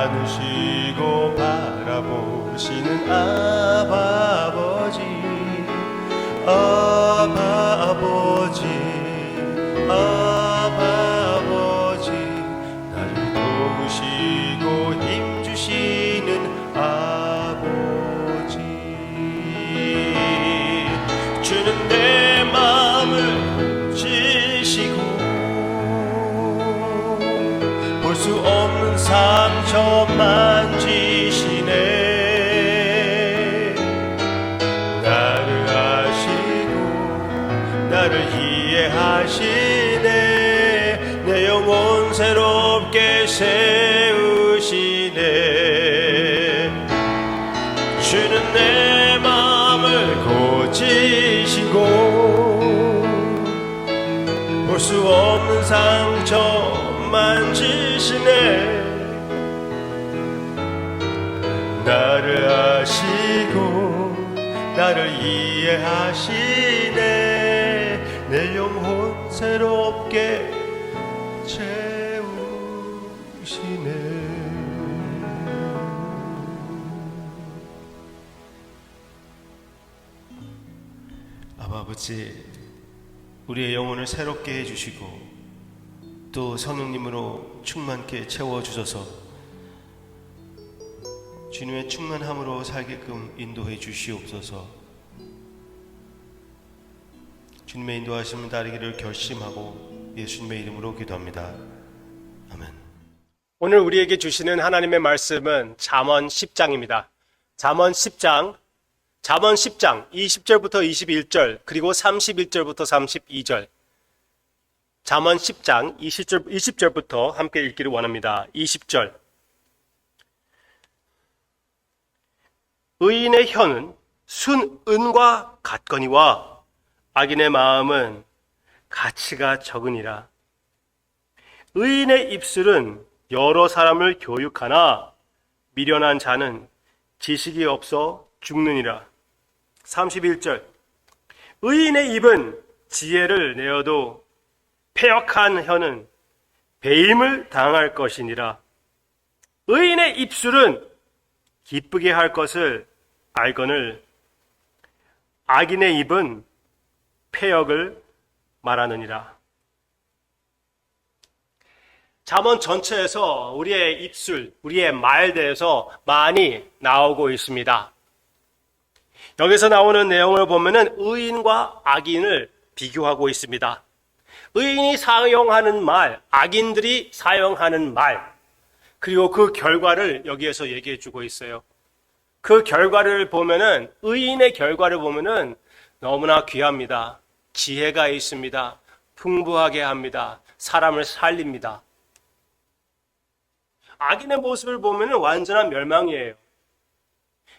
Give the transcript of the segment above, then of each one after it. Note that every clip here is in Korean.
많으시고 바라보시는 아버지, 아버지, 아버지, 나를 도우시고 힘주시는 아버지. 주는 내 마음을 지시고 볼 수 없는 상처 만지시네. 나를 아시고 나를 이해하시네. 내 영혼 새롭게 세우시네. 주는 내 마음을 고치시고 볼 수 없는 상처 만지시네. 나를 아시고 나를 이해하시네. 내 영혼 새롭게 채우시네. 아버지, 우리의 영혼을 새롭게 해주시고 또 성령님으로 충만케 채워주셔서 주님의 충만함으로 살게끔 인도해 주시옵소서. 주님의 인도하심을 따르기를 결심하고 예수님의 이름으로 기도합니다. 아멘. 오늘 우리에게 주시는 하나님의 말씀은 잠언 10장입니다. 잠언 10장 20절부터 21절 그리고 31절부터 32절. 잠언 10장 20절부터 함께 읽기를 원합니다. 20절. 의인의 혀는 순은과 같거니와 악인의 마음은 가치가 적으니라. 의인의 입술은 여러 사람을 교육하나 미련한 자는 지식이 없어 죽느니라. 31절. 의인의 입은 지혜를 내어도 패역한 혀는 배임을 당할 것이니라. 의인의 입술은 기쁘게 할 것을 알거늘 악인의 입은 패역을 말하느니라. 잠언 전체에서 우리의 입술, 우리의 말에 대해서 많이 나오고 있습니다. 여기서 나오는 내용을 보면은 의인과 악인을 비교하고 있습니다. 의인이 사용하는 말, 악인들이 사용하는 말, 그리고 그 결과를 여기에서 얘기해 주고 있어요. 그 결과를 보면은, 의인의 결과를 보면은 너무나 귀합니다. 지혜가 있습니다. 풍부하게 합니다. 사람을 살립니다. 악인의 모습을 보면은 완전한 멸망이에요.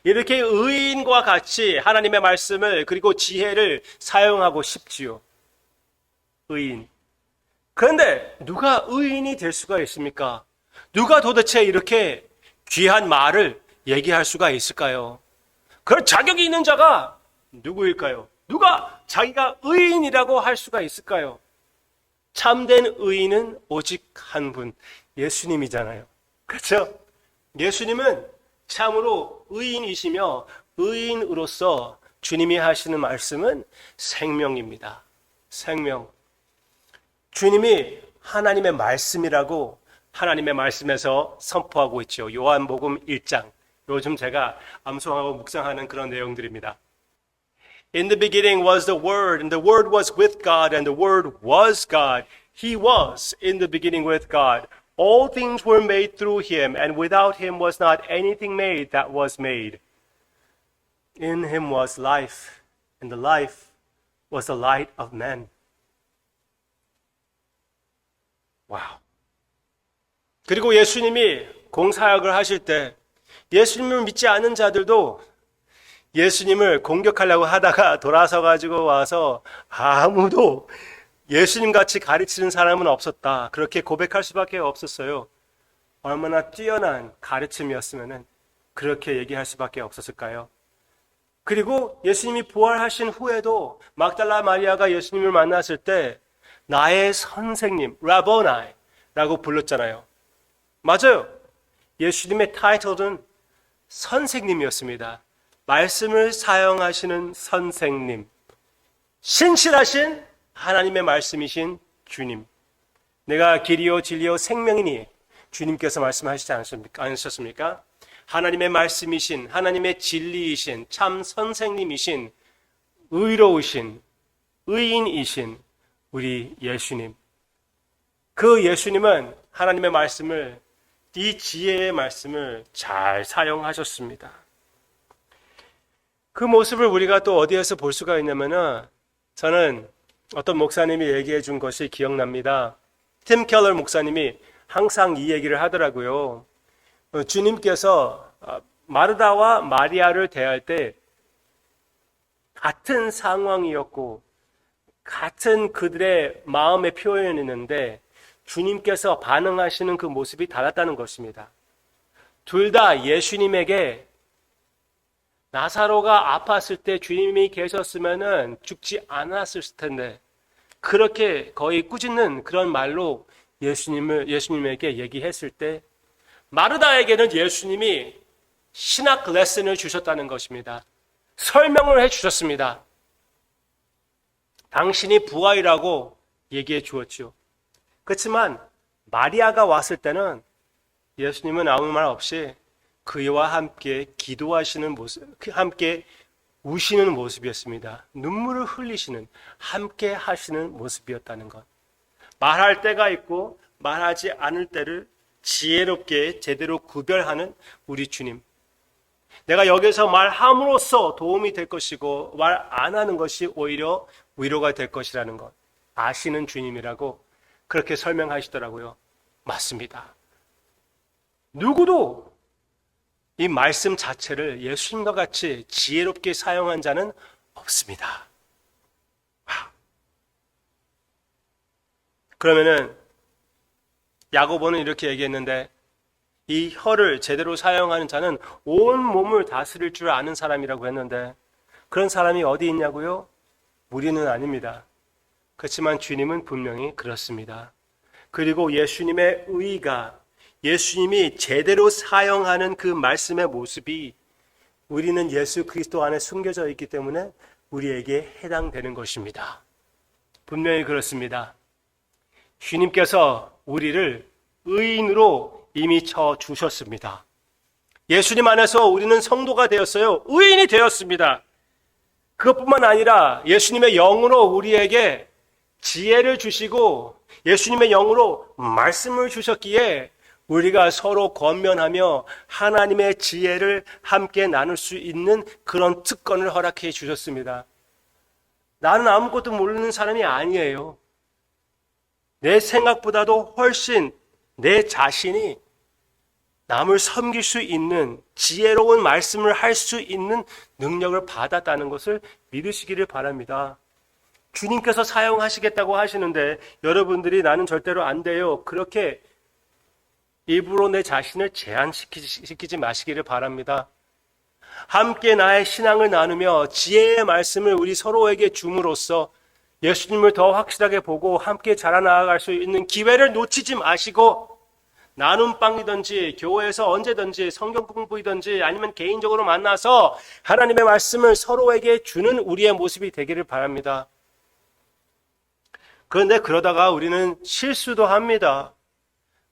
이렇게 의인과 같이 하나님의 말씀을 그리고 지혜를 사용하고 싶지요. 의인. 그런데 누가 의인이 될 수가 있습니까? 누가 도대체 이렇게 귀한 말을 얘기할 수가 있을까요? 그런 자격이 있는 자가 누구일까요? 누가 자기가 의인이라고 할 수가 있을까요? 참된 의인은 오직 한 분, 예수님이잖아요. 그렇죠? 예수님은 참으로 의인이시며 의인으로서 주님이 하시는 말씀은 생명입니다. 생명. 주님이 하나님의 말씀이라고 하나님의 말씀에서 선포하고 있죠. 요한복음 1장. 요즘 제가 암송하고 묵상하는 그런 내용들입니다. In the beginning was the Word, and the Word was with God, and the Word was God. He was in the beginning with God. All things were made through Him, and without Him was not anything made that was made. In Him was life, and the life was the light of men. 와우. 그리고 예수님이 공사역을 하실 때 예수님을 믿지 않는 자들도 예수님을 공격하려고 하다가 돌아서 가지고 와서 아무도 예수님 같이 가르치는 사람은 없었다. 그렇게 고백할 수밖에 없었어요. 얼마나 뛰어난 가르침이었으면 그렇게 얘기할 수밖에 없었을까요? 그리고 예수님이 부활하신 후에도 막달라 마리아가 예수님을 만났을 때 나의 선생님, 라보나이라고 불렀잖아요. 맞아요. 예수님의 타이틀은 선생님이었습니다. 말씀을 사용하시는 선생님. 신실하신 하나님의 말씀이신 주님. 내가 길이요 진리요 생명이니 주님께서 말씀하시지 않으셨습니까? 하나님의 말씀이신, 하나님의 진리이신, 참 선생님이신, 의로우신, 의인이신 우리 예수님. 그 예수님은 하나님의 말씀을, 이 지혜의 말씀을 잘 사용하셨습니다. 그 모습을 우리가 또 어디에서 볼 수가 있냐면은, 저는 어떤 목사님이 얘기해 준 것이 기억납니다. 팀 켈러 목사님이 항상 이 얘기를 하더라고요. 주님께서 마르다와 마리아를 대할 때 같은 상황이었고 같은 그들의 마음의 표현이었는데 주님께서 반응하시는 그 모습이 달랐다는 것입니다. 둘 다 예수님에게 나사로가 아팠을 때 주님이 계셨으면 죽지 않았을 텐데 그렇게 거의 꾸짖는 그런 말로 예수님에게 얘기했을 때 마르다에게는 예수님이 신학 레슨을 주셨다는 것입니다. 설명을 해 주셨습니다. 당신이 부하이라고 얘기해 주었죠. 그렇지만 마리아가 왔을 때는 예수님은 아무 말 없이 그와 함께 기도하시는 모습, 함께 우시는 모습이었습니다. 눈물을 흘리시는, 함께 하시는 모습이었다는 것. 말할 때가 있고 말하지 않을 때를 지혜롭게 제대로 구별하는 우리 주님. 내가 여기서 말함으로써 도움이 될 것이고 말 안 하는 것이 오히려 위로가 될 것이라는 것. 아시는 주님이라고 그렇게 설명하시더라고요. 맞습니다. 누구도 이 말씀 자체를 예수님과 같이 지혜롭게 사용한 자는 없습니다. 그러면은 야고보는 이렇게 얘기했는데 이 혀를 제대로 사용하는 자는 온 몸을 다스릴 줄 아는 사람이라고 했는데 그런 사람이 어디 있냐고요? 우리는 아닙니다. 그렇지만 주님은 분명히 그렇습니다. 그리고 예수님의 의가 예수님이 제대로 사용하는 그 말씀의 모습이 우리는 예수 그리스도 안에 숨겨져 있기 때문에 우리에게 해당되는 것입니다. 분명히 그렇습니다. 주님께서 우리를 의인으로 이미 쳐주셨습니다. 예수님 안에서 우리는 성도가 되었어요. 의인이 되었습니다. 그것뿐만 아니라 예수님의 영으로 우리에게 지혜를 주시고 예수님의 영으로 말씀을 주셨기에 우리가 서로 권면하며 하나님의 지혜를 함께 나눌 수 있는 그런 특권을 허락해 주셨습니다. 나는 아무것도 모르는 사람이 아니에요. 내 생각보다도 훨씬 내 자신이 남을 섬길 수 있는 지혜로운 말씀을 할 수 있는 능력을 받았다는 것을 믿으시기를 바랍니다. 주님께서 사용하시겠다고 하시는데 여러분들이 나는 절대로 안 돼요. 그렇게 일부러 내 자신을 제한시키지 마시기를 바랍니다. 함께 나의 신앙을 나누며 지혜의 말씀을 우리 서로에게 줌으로써 예수님을 더 확실하게 보고 함께 자라나갈 수 있는 기회를 놓치지 마시고 나눔빵이든지 교회에서 언제든지 성경 공부이든지 아니면 개인적으로 만나서 하나님의 말씀을 서로에게 주는 우리의 모습이 되기를 바랍니다. 그런데 그러다가 우리는 실수도 합니다.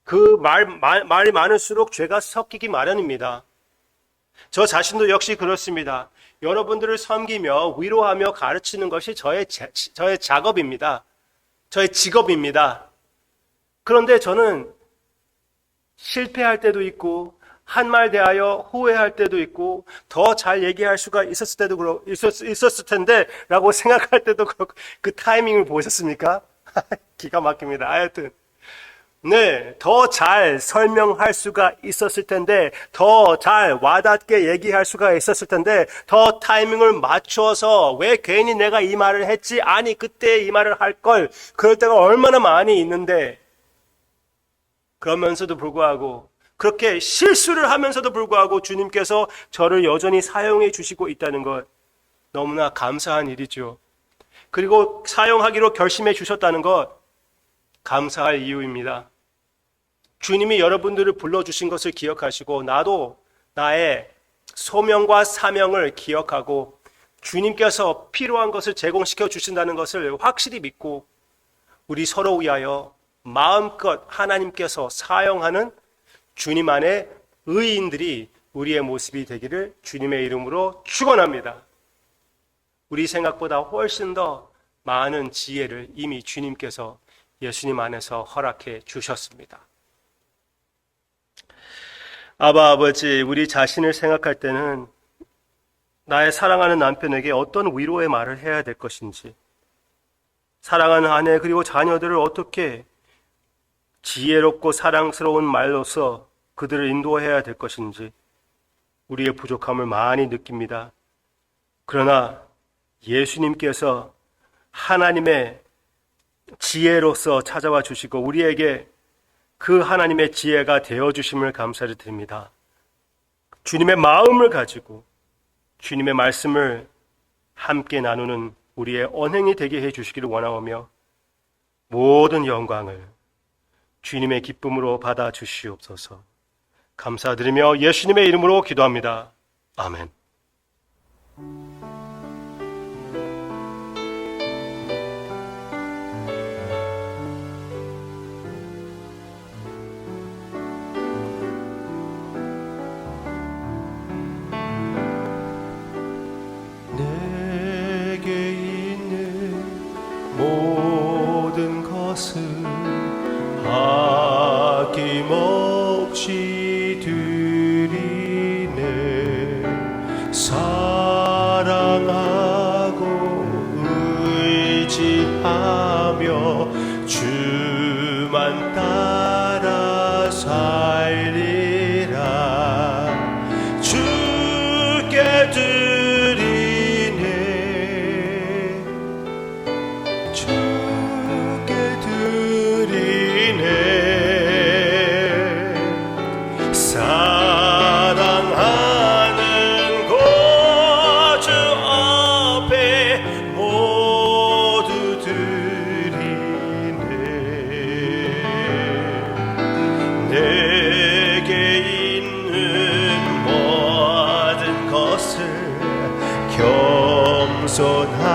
그 말이 많을수록 죄가 섞이기 마련입니다. 저 자신도 역시 그렇습니다. 여러분들을 섬기며 위로하며 가르치는 것이 저의 작업입니다. 저의 직업입니다. 그런데 저는 실패할 때도 있고 한 말 대하여 후회할 때도 있고 더 잘 얘기할 수가 있었을 텐데 라고 생각할 때도 그렇고 그 타이밍을 보셨습니까? 기가 막힙니다. 하여튼 네, 더 잘 설명할 수가 있었을 텐데, 더 잘 와닿게 얘기할 수가 있었을 텐데, 더 타이밍을 맞춰서 왜 괜히 내가 이 말을 했지? 아니, 그때 이 말을 할 걸. 그럴 때가 얼마나 많이 있는데, 그러면서도 불구하고, 그렇게 실수를 하면서도 불구하고 주님께서 저를 여전히 사용해 주시고 있다는 것, 너무나 감사한 일이죠. 그리고 사용하기로 결심해 주셨다는 것, 감사할 이유입니다. 주님이 여러분들을 불러주신 것을 기억하시고 나도 나의 소명과 사명을 기억하고 주님께서 필요한 것을 제공시켜 주신다는 것을 확실히 믿고 우리 서로 위하여 마음껏 하나님께서 사용하는 주님 안에 의인들이 우리의 모습이 되기를 주님의 이름으로 축원합니다. 우리 생각보다 훨씬 더 많은 지혜를 이미 주님께서 예수님 안에서 허락해 주셨습니다. 아바 아버지, 우리 자신을 생각할 때는 나의 사랑하는 남편에게 어떤 위로의 말을 해야 될 것인지, 사랑하는 아내 그리고 자녀들을 어떻게 지혜롭고 사랑스러운 말로서 그들을 인도해야 될 것인지 우리의 부족함을 많이 느낍니다. 그러나 예수님께서 하나님의 지혜로서 찾아와 주시고 우리에게 그 하나님의 지혜가 되어주심을 감사를 드립니다. 주님의 마음을 가지고 주님의 말씀을 함께 나누는 우리의 언행이 되게 해주시기를 원하오며 모든 영광을 주님의 기쁨으로 받아 주시옵소서. 감사드리며 예수님의 이름으로 기도합니다. 아멘. 내게 있는 모든 것을 아낌없이 드리네. 사랑하고 의지하며 주만 따라 살리라. 주께 드리네. 주께 드리네. 사랑하는 구주 앞에 모두 드리네. 내게 있는 모든 것을 겸손하게